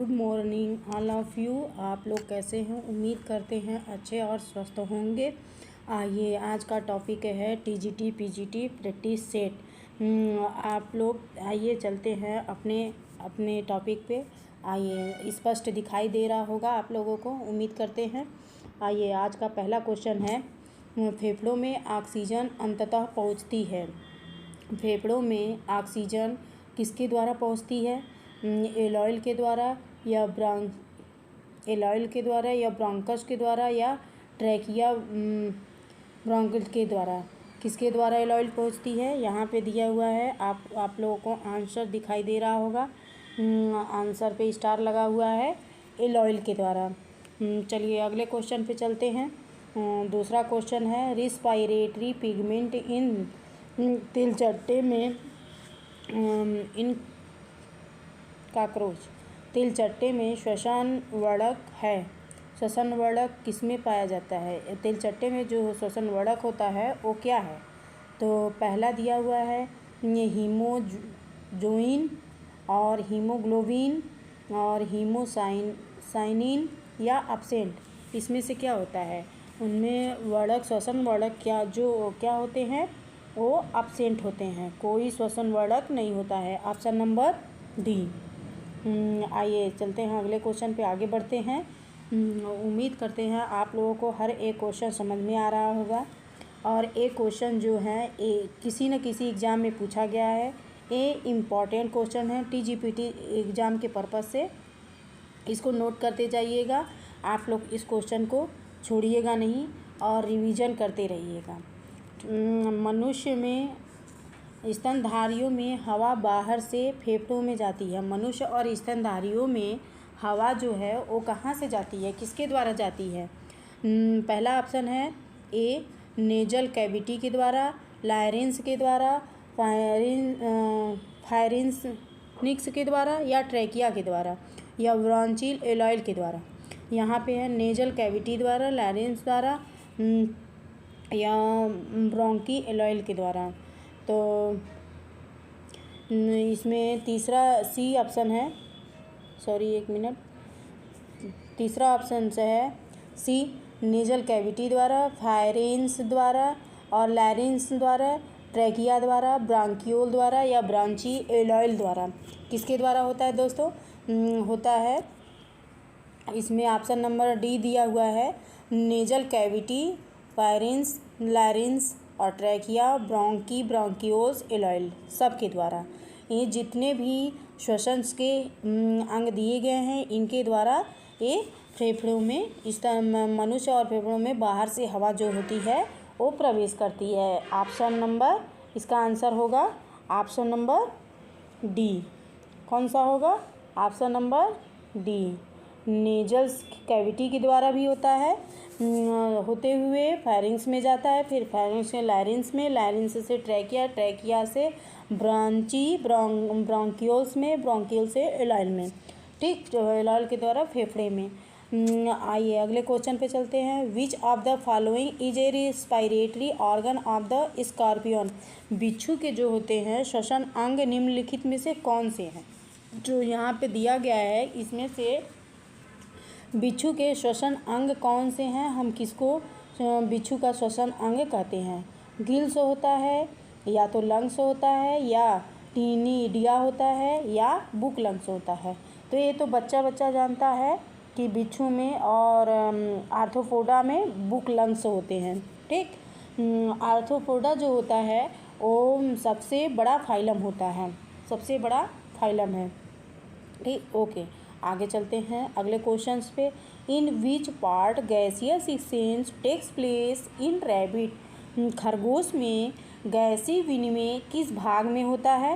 Good morning all of you. आप लोग कैसे हैं? उम्मीद करते हैं अच्छे और स्वस्थ होंगे। आइए, आज का टॉपिक है टीजीटी पीजीटी प्रैक्टिस सेट। आप लोग आइए चलते हैं अपने अपने टॉपिक पे। आइए, स्पष्ट दिखाई दे रहा होगा आप लोगों को, उम्मीद करते हैं। आइए, आज का पहला क्वेश्चन है, फेफड़ों में ऑक्सीजन अंततः पहुंचती है। फेफड़ों में ऑक्सीजन किसके द्वारा पहुंचती है? एलॉयल के द्वारा या ब्रोंकस के द्वारा या ट्रैकिया ब्रोंकल के द्वारा। किसके द्वारा एलॉयल पहुंचती है? यहाँ पे दिया हुआ है, आप लोगों को आंसर दिखाई दे रहा होगा। आंसर पे स्टार लगा हुआ है, एलॉयल के द्वारा। चलिए अगले क्वेश्चन पे चलते हैं। दूसरा क्वेश्चन है, रिस्पायरेटरी पिगमेंट इन तिलचट्टे में तिलचट्टे में श्वसन वर्णक है। श्वसन वर्णक किसमें पाया जाता है? तिलचट्टे में जो श्वसन वर्णक होता है वो क्या है? तो पहला दिया हुआ है ये हीमोजोइन और हीमोग्लोबिन और हीमोसाइनिन या अपसेंट। इसमें से क्या होता है? उनमें वर्णक, श्वसन वर्णक क्या होते हैं? वो अपसेंट होते हैं। कोई श्वसन वर्णक नहीं होता है। Option number D. आइए चलते हैं अगले क्वेश्चन पे, आगे बढ़ते हैं। उम्मीद करते हैं आप लोगों को हर एक क्वेश्चन समझ में आ रहा होगा। और एक क्वेश्चन जो है किसी न किसी एग्ज़ाम में पूछा गया है। ये इम्पॉर्टेंट क्वेश्चन है टीजीपीटी एग्ज़ाम के पर्पज़ से। इसको नोट करते जाइएगा। आप लोग इस क्वेश्चन को छोड़िएगा नहीं और रिवीजन करते रहिएगा। मनुष्य में स्तनधारियों में हवा बाहर से फेफड़ों में जाती है। मनुष्य और स्तनधारियों में हवा जो है वो कहाँ से जाती है? किसके द्वारा जाती है? पहला ऑप्शन है ए, नेजल कैविटी के द्वारा, लायरेंस के द्वारा, फायरिंक्स के द्वारा या ट्रैकिया के द्वारा या ब्रॉन्चिल एलॉयल के द्वारा। यहाँ पे है नेजल कैविटी द्वारा, लायरेंस द्वारा या ब्रोंकी एलॉयल के द्वारा। तो इसमें तीसरा सी ऑप्शन है, तीसरा ऑप्शन से है सी, नेजल कैविटी द्वारा, फायरेंस द्वारा और लैरिंक्स द्वारा, ट्रैकिया द्वारा, ब्रांकियोल द्वारा या ब्रांची एलॉयल द्वारा। किसके द्वारा होता है दोस्तों? होता है, इसमें ऑप्शन नंबर डी दिया हुआ है, नेजल कैविटी, फायरेंस, लैरिंक्स और ट्रैकिया, ब्रोंकियोल्स, एलॉयल, सब के द्वारा। ये जितने भी श्वसन के अंग दिए गए हैं इनके द्वारा ये फेफड़ों में, मनुष्य और फेफड़ों में बाहर से हवा जो होती है वो प्रवेश करती है। ऑप्शन नंबर, इसका आंसर होगा ऑप्शन नंबर डी। कौन सा होगा? Option number D. Nasal cavity के द्वारा भी होता है, होते हुए फायरिंग्स में जाता है, फिर फायरिंग्स से लायरेंस से ट्रैकिया, ट्रैकिया से ब्रोंकियोल्स में, ब्रोंकियल से एलॉयल में। ठीक, जो एलॉयल के द्वारा फेफड़े में। आइए अगले क्वेश्चन पे चलते हैं। विच of the following is a respiratory organ of the scorpion. बिच्छू के जो होते हैं श्वसन अंग निम्नलिखित में से कौन से हैं? जो यहाँ पे दिया गया है इसमें से बिच्छू के श्वसन अंग कौन से हैं? हम किसको बिच्छू का श्वसन अंग कहते हैं? गिल्स होता है, या तो लंग्स होता है, या टीनिडिया होता है, या बुक लंग्स होता है। तो ये तो बच्चा जानता है कि बिच्छू में और आर्थ्रोपोडा में बुक लंग्स होते हैं। ठीक, आर्थ्रोपोडा जो होता है वो सबसे बड़ा फाइलम होता है, सबसे बड़ा फाइलम है। ठीक, ओके, आगे चलते हैं अगले क्वेश्चंस पे। In which part gaseous exchange takes place in rabbit. खरगोश में गैसीय विनिमय किस भाग में होता है?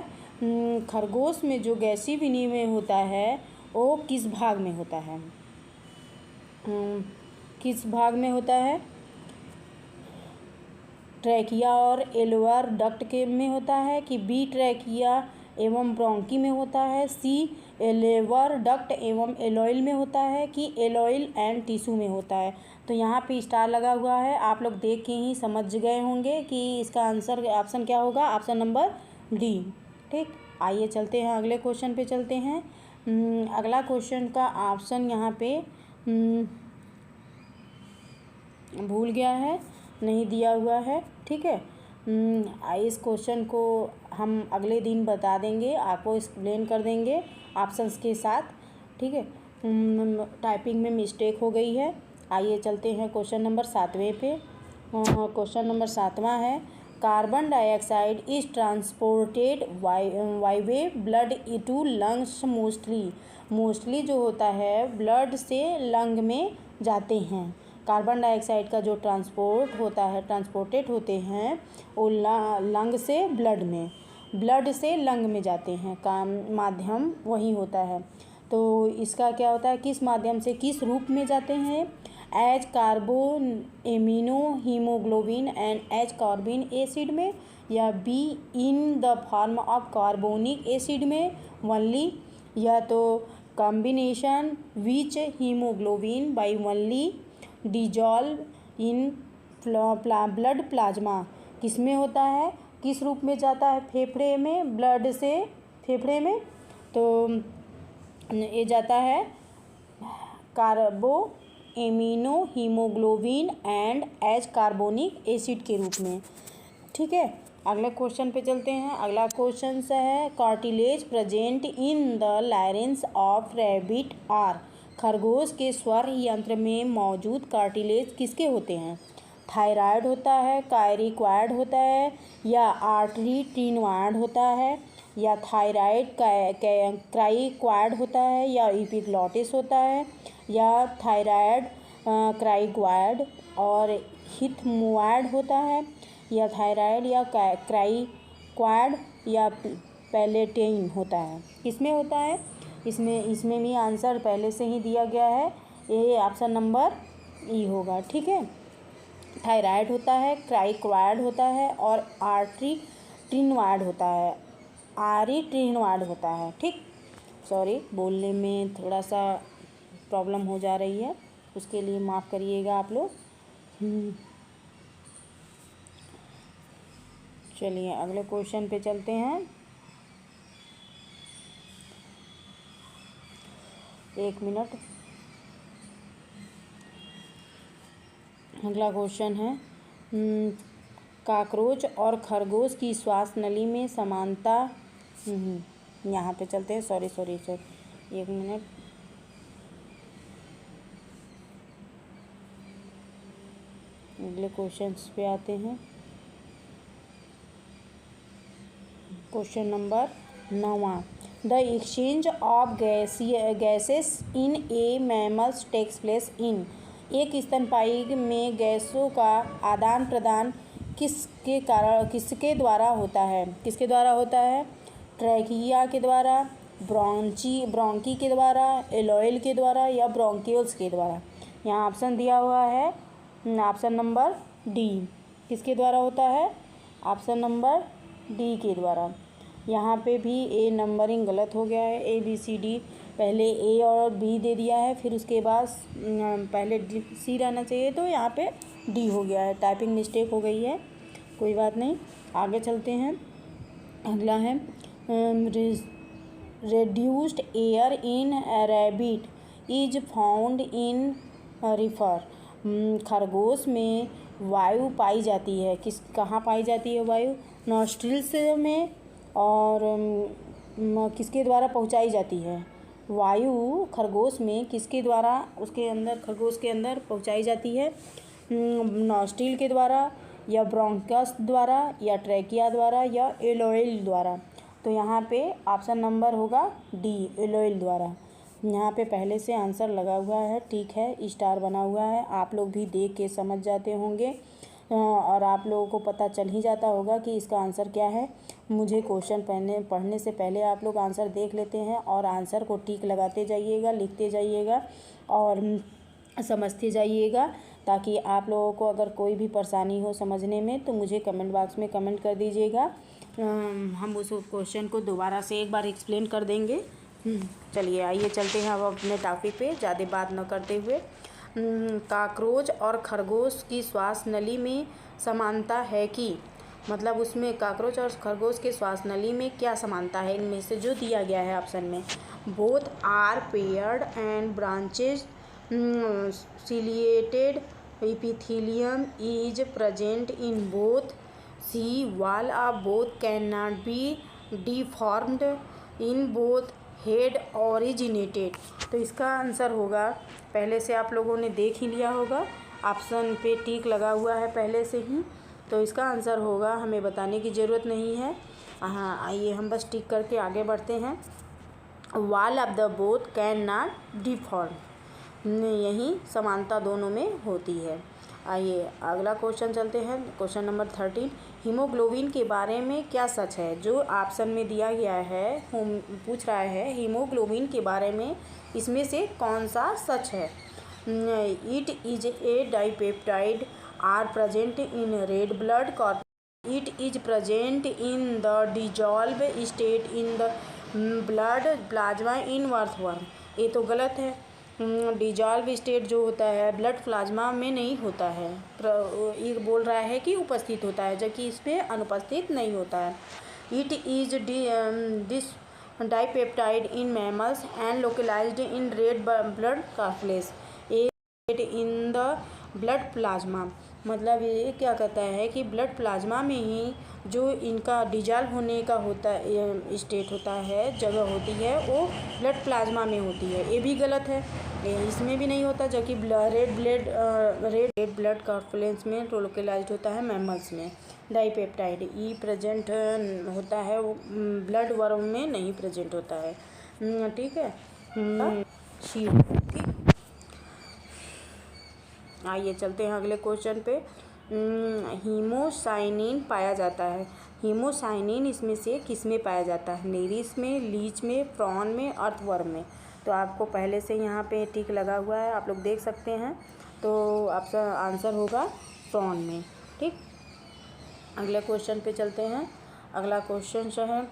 खरगोश में जो गैसीय विनिमय होता है वो किस भाग में होता है? किस भाग में होता है? ट्रैकिया और एलोअर डक्ट के में होता है कि बी, ट्रैकिया एवं ब्रोंकी में होता है, सी, एलोअर डक्ट एवं एलॉयल में होता है कि एलॉयल एंड टिश्यू में होता है? तो यहाँ पे स्टार लगा हुआ है, आप लोग देख के ही समझ गए होंगे कि इसका आंसर ऑप्शन क्या होगा? Option number D. ठीक, आइए चलते हैं अगले क्वेश्चन पे चलते हैं। अगला क्वेश्चन का ऑप्शन यहाँ पे भूल गया है, नहीं दिया हुआ है, ठीक है। इस क्वेश्चन को हम अगले दिन बता देंगे, आपको एक्सप्लेन कर देंगे ऑप्शंस के साथ, ठीक है। टाइपिंग में मिस्टेक हो गई है। आइए चलते हैं क्वेश्चन नंबर 7वें पे। क्वेश्चन नंबर 7वां है, carbon dioxide is transported by way blood to lungs mostly जो होता है ब्लड से लंग में जाते हैं। कार्बन डाइऑक्साइड का जो ट्रांसपोर्टेड होते हैं वो लंग से ब्लड से लंग में जाते हैं, काम माध्यम वही होता है। तो इसका क्या होता है, किस माध्यम से, किस रूप में जाते हैं? As carbamino haemoglobin and as carbonic acid में, या B in the form of carbonic acid में ओनली, या तो combination which haemoglobin by only dissolve in blood plasma. किस में होता है, किस रूप में जाता है? फेफड़े में, ब्लड से फेफड़े में, तो ये जाता है carbamino haemoglobin and as carbonic acid के रूप में, ठीक है। अगले क्वेश्चन पे चलते हैं। अगला क्वेश्चन है, cartilage present in the larynx of rabbit are. खरगोश के स्वर यंत्र में मौजूद कार्टिलेज किसके होते हैं? थायराइड होता है, कायरिक्वाइड होता है, या आर्टरी टिनवाइड होता है, या थायराइड क्राइक्वाइड होता है, या इपिग्लॉटिस होता है, या थायराइड क्राइक्वाइड और हिथमोइड होता है, या थायराइड या क्राइक्वाइड या पैलेटेइन होता है। किसमें होता है? इसमें भी आंसर पहले से ही दिया गया है, ये ऑप्शन नंबर ई होगा, ठीक है। थायराइड होता है, क्राइक्वाइड होता है और आर्ट्रीटिनवाइड होता है, आरिट्रिनवाइड होता है, ठीक। सॉरी, बोलने में थोड़ा सा प्रॉब्लम हो जा रही है, उसके लिए माफ़ करिएगा आप लोग। चलिए अगले क्वेश्चन पे चलते हैं। एक मिनट। अगला क्वेश्चन है, काकरोच और खरगोश की श्वास नली में समानता। यहाँ पे चलते हैं, सॉरी एक मिनट। अगले क्वेश्चंस पे आते हैं। क्वेश्चन नंबर 9वां, the exchange of gases in a mammals takes place in. एक स्तनपायी में गैसों का आदान प्रदान किसके द्वारा होता है? किसके द्वारा होता है? ट्रैकिया के द्वारा, ब्रोंकी के द्वारा, एलोइल के द्वारा, या ब्रोंकियोल्स के द्वारा। यहाँ ऑप्शन दिया हुआ है, ऑप्शन नंबर डी। किसके द्वारा होता है? ऑप्शन नंबर डी के द्वारा। यहाँ पे भी ए नंबरिंग गलत हो गया है, ABCD पहले ए और बी दे दिया है, फिर उसके बाद पहले सी रहना चाहिए, तो यहाँ पे डी हो गया है, टाइपिंग मिस्टेक हो गई है, कोई बात नहीं। आगे चलते हैं। अगला है, reduced air in rabbit is found in refer. खरगोश में वायु पाई जाती है, कहाँ पाई जाती है वायु? नॉस्ट्रिल्स में, और किसके द्वारा पहुंचाई जाती है वायु? खरगोश में किसके द्वारा, खरगोश के अंदर पहुंचाई जाती है? नॉस्ट्रिल के द्वारा, या ब्रोंकस द्वारा, या ट्रैकिया द्वारा, या एलोइल द्वारा। तो यहाँ पे ऑप्शन नंबर होगा डी, एलोइल द्वारा। यहाँ पे पहले से आंसर लगा हुआ है, ठीक है, स्टार बना हुआ है, आप लोग भी देख के समझ जाते होंगे और आप लोगों को पता चल ही जाता होगा कि इसका आंसर क्या है। मुझे क्वेश्चन पढ़ने से पहले आप लोग आंसर देख लेते हैं और आंसर को टिक लगाते जाइएगा, लिखते जाइएगा और समझते जाइएगा, ताकि आप लोगों को अगर कोई भी परेशानी हो समझने में तो मुझे कमेंट बॉक्स में कमेंट कर दीजिएगा। हम उस क्वेश्चन को दोबारा से एक बार एक्सप्लेन कर देंगे। चलिए आइए चलते हैं अब अपने टॉपिक पे, ज़्यादा बात न करते हुए। काकरोच और खरगोश की श्वास नली में समानता है कि, मतलब उसमें काकरोच और खरगोश के श्वास नली में क्या समानता है, इनमें से जो दिया गया है ऑप्शन में। Both are paired and branches ciliated epithelium is present in both. C. Wall of both cannot be deformed in both head originated. तो इसका आंसर होगा, पहले से आप लोगों ने देख ही लिया होगा, ऑप्शन पे टिक लगा हुआ है पहले से ही, तो इसका आंसर होगा, हमें बताने की ज़रूरत नहीं है। हाँ, आइए हम बस टिक करके आगे बढ़ते हैं। Wall of the both can not deform, यही समानता दोनों में होती है। आइए अगला क्वेश्चन चलते हैं, क्वेश्चन नंबर 13। हीमोग्लोबिन के बारे में क्या सच है? जो ऑप्शन में दिया गया है, पूछ रहा है हीमोग्लोबिन के बारे में इसमें से कौन सा सच है? It is a dipeptide are present in red blood corpus. It is present in the dissolve state in the blood plasma in earthworm. ये तो गलत है। डिजॉल्व स्टेट जो होता है ब्लड प्लाज्मा में नहीं होता है, ये बोल रहा है कि उपस्थित होता है, जबकि इसमें अनुपस्थित नहीं होता है। It is this dipeptide in mammals and localised in red blood corpus in the blood plasma. मतलब ये क्या कहता है कि ब्लड प्लाज्मा में ही जो इनका डिजॉल्व होने का होता स्टेट होता है, जगह होती है, वो ब्लड प्लाज्मा में होती है। ये भी गलत है, इसमें भी नहीं होता, जबकि रेड ब्लड कॉर्पस में लोकलाइज्ड होता है मैमल्स में। डाइपेप्टाइड ई प्रेजेंट होता है, वो ब्लड वर्म में नहीं प्रेजेंट होता है। ठीक है, ठीक। आइए चलते हैं अगले क्वेश्चन पे। हीमोसाइनिन पाया जाता है। हीमोसाइनिन इसमें से किस में पाया जाता है? नेरिस में, लीच में, प्रॉन में, अर्थवर्म में। तो आपको पहले से यहाँ पे टिक लगा हुआ है, आप लोग देख सकते हैं, तो आपका आंसर होगा प्रॉन में। ठीक, अगले क्वेश्चन पे चलते हैं। अगला क्वेश्चन जो है,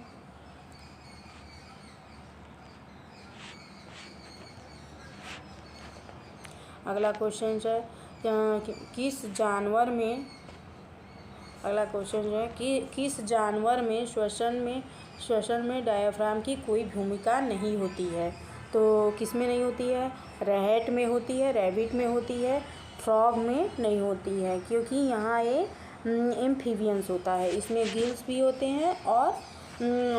अगला क्वेश्चन जो है किस जानवर में, अगला क्वेश्चन जो है कि किस जानवर में श्वसन में डायफ्राम की कोई भूमिका नहीं होती है? तो किस में नहीं होती है? रैट में होती है, रैबिट में होती है, फ्रॉग में नहीं होती है, क्योंकि यहाँ ये एम्फीबियंस होता है, इसमें गिल्स भी होते हैं और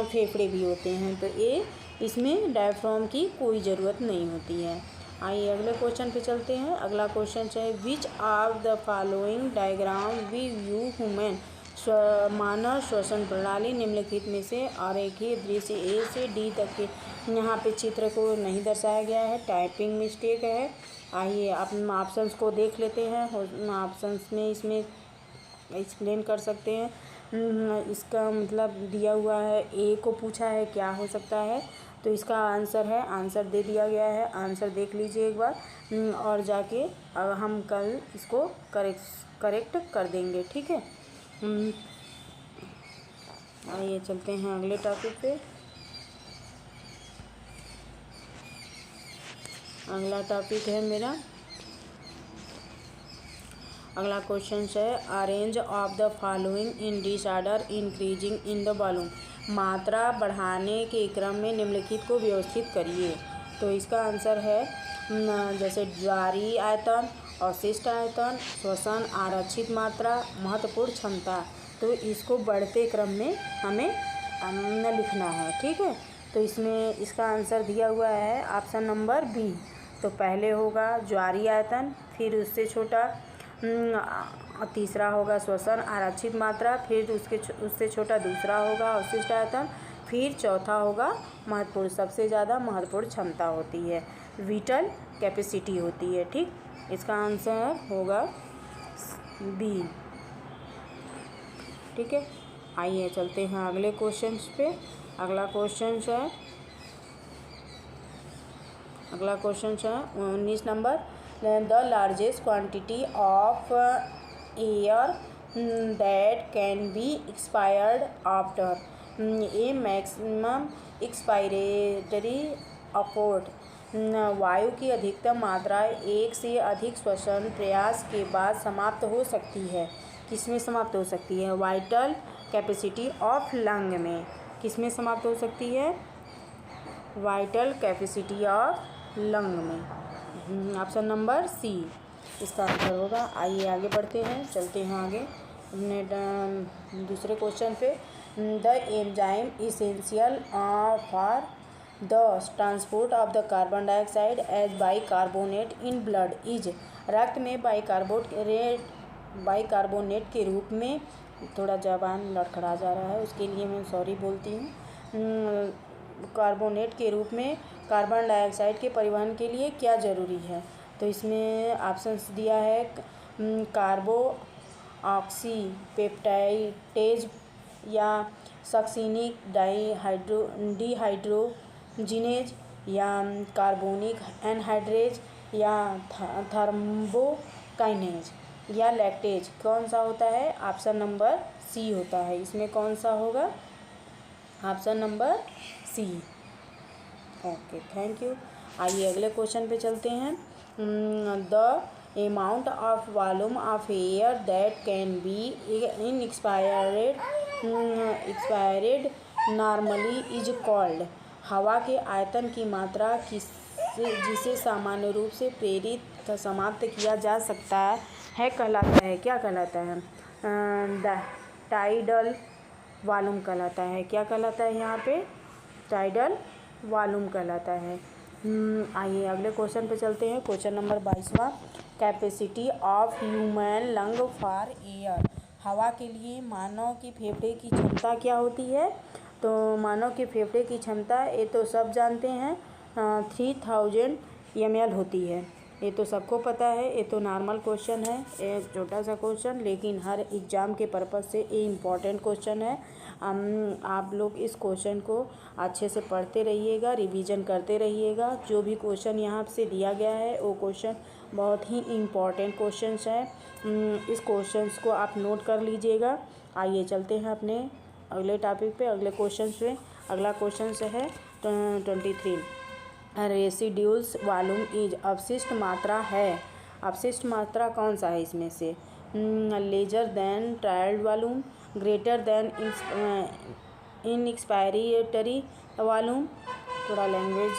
फेफड़े भी होते हैं, तो ये इसमें डायफ्राम की कोई ज़रूरत नहीं होती है। आइए अगले क्वेश्चन पे चलते हैं। अगला क्वेश्चन है which of the following diagram we view human मानव श्वसन प्रणाली निम्नलिखित में से और एक ही दृश्य ए से डी तक के, यहाँ पे चित्र को नहीं दर्शाया गया है, टाइपिंग मिस्टेक है। आइए आप ऑप्शंस को देख लेते हैं, ऑप्शंस में इसमें एक्सप्लेन कर सकते हैं। इसका मतलब दिया हुआ है, ए को पूछा है क्या हो सकता है, तो इसका आंसर है, आंसर दे दिया गया है, आंसर देख लीजिए एक बार और जाके हम कल इसको करेक्ट कर देंगे। ठीक है, आइए चलते हैं अगले टॉपिक पे। अगला टॉपिक है मेरा, अगला क्वेश्चन है arrange of the following in disorder increasing in the volume. मात्रा बढ़ाने के क्रम में निम्नलिखित को व्यवस्थित करिए। तो इसका आंसर है जैसे ज्वारीय आयतन, अवशिष्ट आयतन, श्वसन, आरक्षित मात्रा, महत्वपूर्ण क्षमता, तो इसको बढ़ते क्रम में हमें लिखना है। ठीक है, तो इसमें इसका आंसर दिया हुआ है ऑप्शन नंबर बी। तो पहले होगा ज्वारीय आयतन, फिर उससे छोटा तीसरा होगा श्वसन आरक्षित मात्रा, फिर उससे छोटा दूसरा होगा अवशिष्ट आयतन, फिर चौथा होगा महत्वपूर्ण, सबसे ज़्यादा महत्वपूर्ण क्षमता होती है, विटल कैपेसिटी होती है। ठीक, इसका आंसर होगा बी। ठीक है, आइए चलते हैं अगले क्वेश्चन पे। अगला क्वेश्चन है 19 नंबर। The largest quantity of air that can be expired after a maximum expiratory effort. वायु की अधिकतम मात्रा एक से अधिक श्वसन प्रयास के बाद समाप्त हो सकती है। किसमें समाप्त हो सकती है? वाइटल कैपेसिटी ऑफ लंग में। किसमें समाप्त हो सकती है? वाइटल कैपेसिटी ऑफ लंग में। ऑप्शन नंबर सी इसका आंसर होगा। आइए आगे बढ़ते हैं, चलते हैं आगे अपने दूसरे क्वेश्चन पे। The enzyme essential for the transport of the carbon dioxide as bicarbonate in blood is. रक्त में बाइकार्बोनेट के रूप में, थोड़ा जबान लड़खड़ा जा रहा है उसके लिए मैं सॉरी बोलती हूँ, कार्बोनेट के रूप में कार्बन डाइऑक्साइड के परिवहन के लिए क्या ज़रूरी है। तो इसमें ऑप्शंस दिया है कार्बो ऑक्सी पेप्टाइडेज या सक्सिनिक डिहाइड्रोजिनेज या कार्बोनिक एनहाइड्रेज या थर्मोकाइनेज या लैक्टेज। कौन सा होता है? ऑप्शन नंबर सी होता है। इसमें कौन सा होगा? Option number C. Okay, thank you. आइए अगले क्वेश्चन पे चलते हैं। The amount of volume of air that can be in expired normally is called. हवा के आयतन की मात्रा जिसे सामान्य रूप से प्रेरित समाप्त किया जा सकता है कहलाता है, क्या कहलाता है? टाइडल वॉल्यूम कहलाता है। क्या कहलाता है यहाँ पे? टाइडल वॉल्यूम कहलाता है। आइए अगले क्वेश्चन पे चलते हैं। क्वेश्चन नंबर 22वां। Capacity of human lung for air. हवा के लिए मानव की फेफड़े की क्षमता क्या होती है? तो मानव के फेफड़े की क्षमता, ये तो सब जानते हैं, 3000 ml होती है। ये तो सबको पता है, ये तो नॉर्मल क्वेश्चन है, एक छोटा सा क्वेश्चन, लेकिन हर एग्ज़ाम के पर्पज़ से ये इम्पॉर्टेंट क्वेश्चन है। आप लोग इस क्वेश्चन को अच्छे से पढ़ते रहिएगा, रिवीजन करते रहिएगा। जो भी क्वेश्चन यहाँ से दिया गया है वो क्वेश्चन बहुत ही इम्पॉर्टेंट क्वेश्चंस है। इस क्वेश्चंस को आप नोट कर लीजिएगा। आइए चलते हैं अपने अगले टॉपिक पे, अगले क्वेश्चन पे। अगला क्वेश्चन है 23। Residuals volume is. अवशिष्ट मात्रा है। अवशिष्ट मात्रा कौन सा है इसमें से? Lesser than tidal volume, greater than in expiratory volume. थोड़ा लैंग्वेज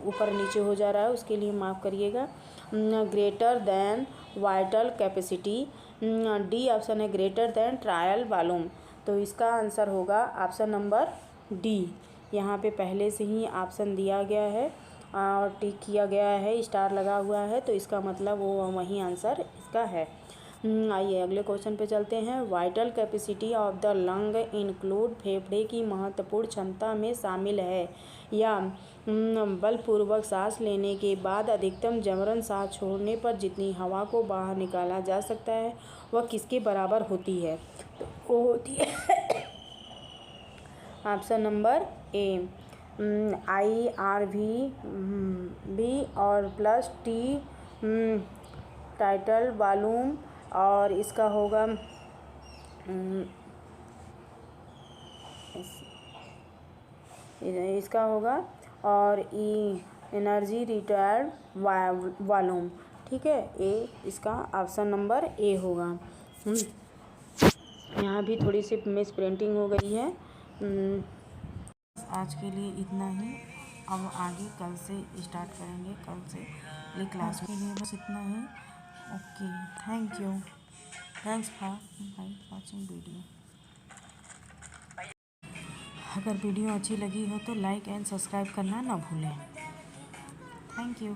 ऊपर नीचे हो जा रहा है, उसके लिए माफ़ करिएगा। Greater than vital capacity. D option है ग्रेटर देन ट्रायल वॉल्यूम। तो इसका आंसर होगा ऑप्शन नंबर डी। यहाँ पे पहले से ही ऑप्शन दिया गया है और टिक किया गया है, स्टार लगा हुआ है, तो इसका मतलब वो वही आंसर इसका है। आइए अगले क्वेश्चन पे चलते हैं। Vital capacity of the lung include फेफड़े की महत्वपूर्ण क्षमता में शामिल है या बलपूर्वक सांस लेने के बाद अधिकतम जबरन सांस छोड़ने पर जितनी हवा को बाहर निकाला जा सकता है वह किसके बराबर होती है? तो वो होती है ऑप्शन नंबर ए, IRV और प्लस टी टाइटल वॉल्यूम, और इसका होगा इसका होगा और ई एनर्जी रिटायर्ड वॉल्यूम। ठीक है, ए इसका ऑप्शन नंबर ए होगा। यहाँ भी थोड़ी सी मिस प्रिंटिंग हो गई है। आज के लिए इतना ही। अब आगे कल से स्टार्ट करेंगे, कल से ये क्लास के लिए बस इतना ही। Okay, thank you, thanks for watching video. अगर वीडियो अच्छी लगी हो तो लाइक एंड सब्सक्राइब करना ना भूलें। Thank you.